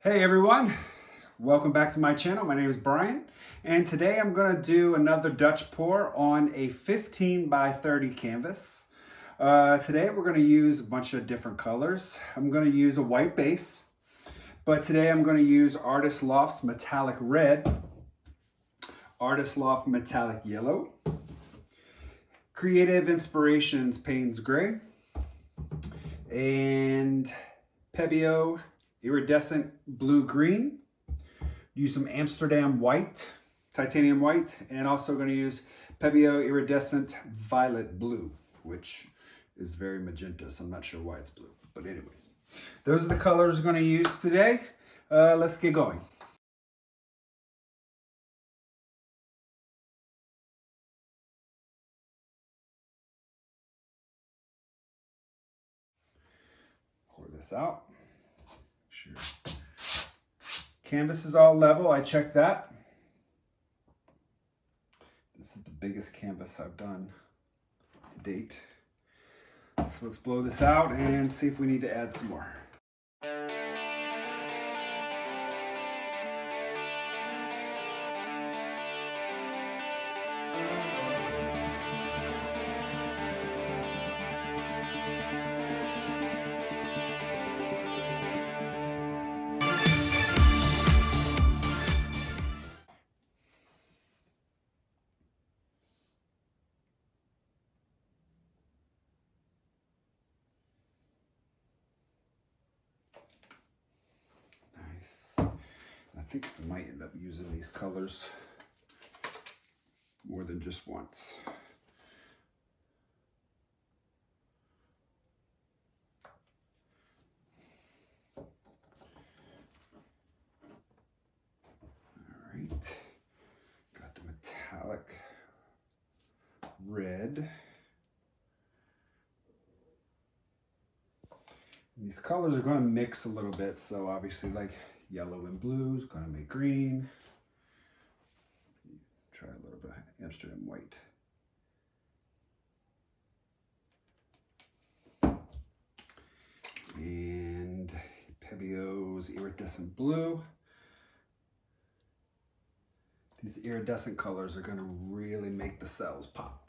Hey everyone, welcome back to my channel. My name is Brian, and today I'm going to do another Dutch pour on a 15 by 30 canvas. Today we're going to use a bunch of different colors. I'm going to use a white base, but today I'm going to use Artist Loft's Metallic Red, Artist Loft Metallic Yellow, Creative Inspirations Payne's Gray, and Pebeo Iridescent Blue-Green. Use some Amsterdam white, titanium white, and also going to use Pebeo Iridescent Violet Blue, which is very magenta, so I'm not sure why it's blue. But anyways, those are the colors we're going to use today. Let's get going. Pour this out. Sure. Canvas is all level. I checked that. This is the biggest canvas I've done to date. So let's blow this out and see if we need to add some more. I think I might end up using these colors more than just once. All right, got the metallic red. And these colors are going to mix a little bit, so obviously like yellow and blue is going to make green. Try a little bit of Amsterdam white. And Pebeo's Iridescent Blue. These iridescent colors are going to really make the cells pop.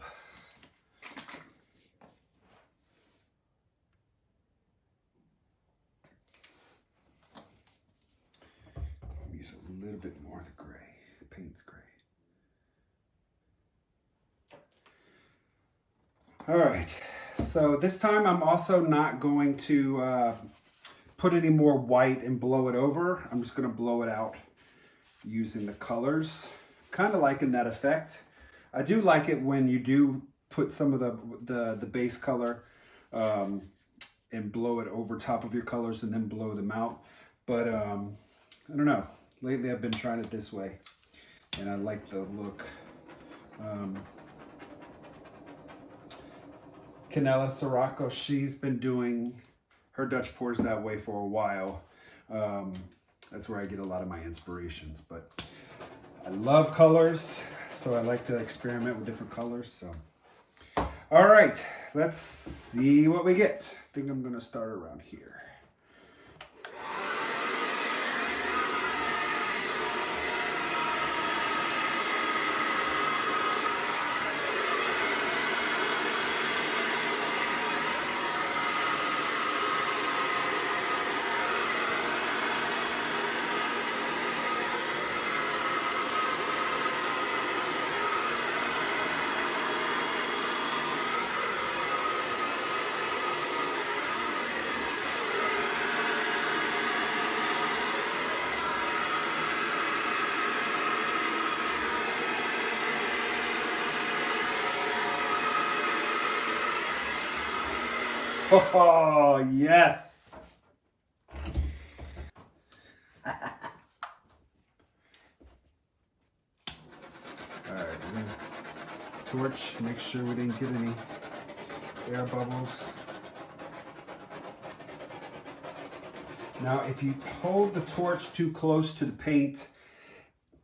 Use a little bit more of the gray, Payne's gray. All right, so this time I'm also not going to put any more white and blow it over. I'm just going to blow it out using the colors. Kind of liking that effect. I do like it when you do put some of the base color and blow it over top of your colors and then blow them out. But I don't know. Lately I've been trying it this way and I like the look. Canela Sirocco, she's been doing her Dutch pours that way for a while. That's where I get a lot of my inspirations, but I love colors, so I like to experiment with different colors. So, all right, let's see what we get. I think I'm gonna start around here. Oh, yes. All right, we're gonna torch, make sure we didn't get any air bubbles. Now, if you hold the torch too close to the paint,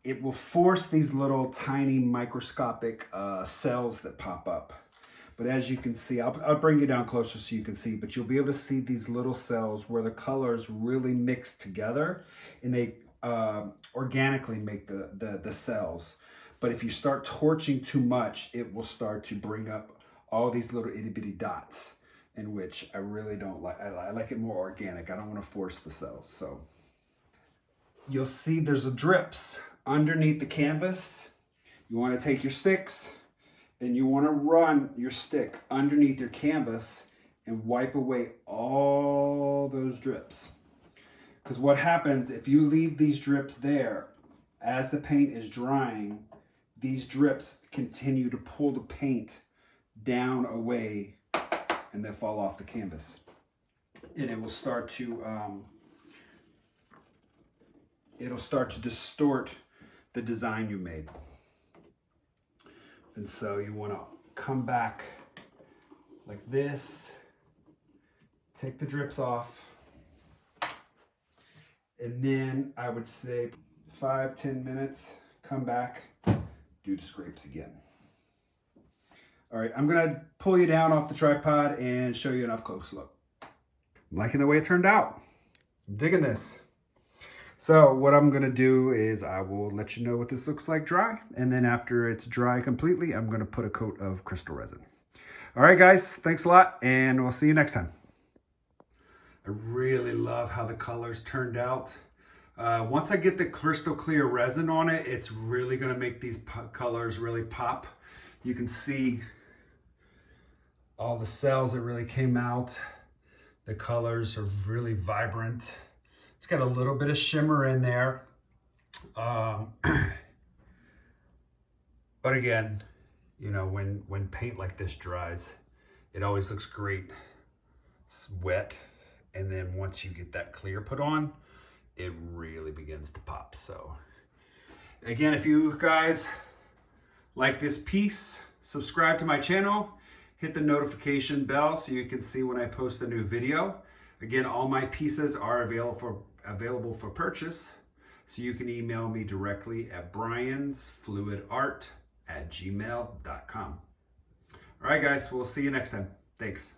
it will force these little tiny microscopic cells that pop up. But as you can see, I'll bring you down closer so you can see, but you'll be able to see these little cells where the colors really mix together and they organically make the cells. But if you start torching too much, it will start to bring up all these little itty bitty dots, in which I really don't like. I like it more organic. I don't want to force the cells. So you'll see there's a drips underneath the canvas. You want to take your sticks and you want to run your stick underneath your canvas and wipe away all those drips. Because what happens if you leave these drips there, as the paint is drying, these drips continue to pull the paint down away and then fall off the canvas. And it will start to, distort the design you made. And so you want to come back like this, take the drips off, and then I would say 5-10 minutes, come back, do the scrapes again. All right, I'm gonna pull you down off the tripod and show you an up close look. I'm liking the way it turned out. I'm digging this. So what I'm gonna do is I will let you know what this looks like dry. And then after it's dry completely, I'm gonna put a coat of crystal resin. All right, guys, thanks a lot, and we'll see you next time. I really love how the colors turned out. Once I get the crystal clear resin on it, it's really gonna make these colors really pop. You can see all the cells that really came out. The colors are really vibrant. It's got a little bit of shimmer in there. But again, you know, when paint like this dries, it always looks great. It's wet. And then once you get that clear put on, it really begins to pop. So again, if you guys like this piece, subscribe to my channel, hit the notification bell so you can see when I post a new video. Again, all my pieces are available for purchase, so you can email me directly at briansfluidart@gmail.com. All right, guys, we'll see you next time. Thanks.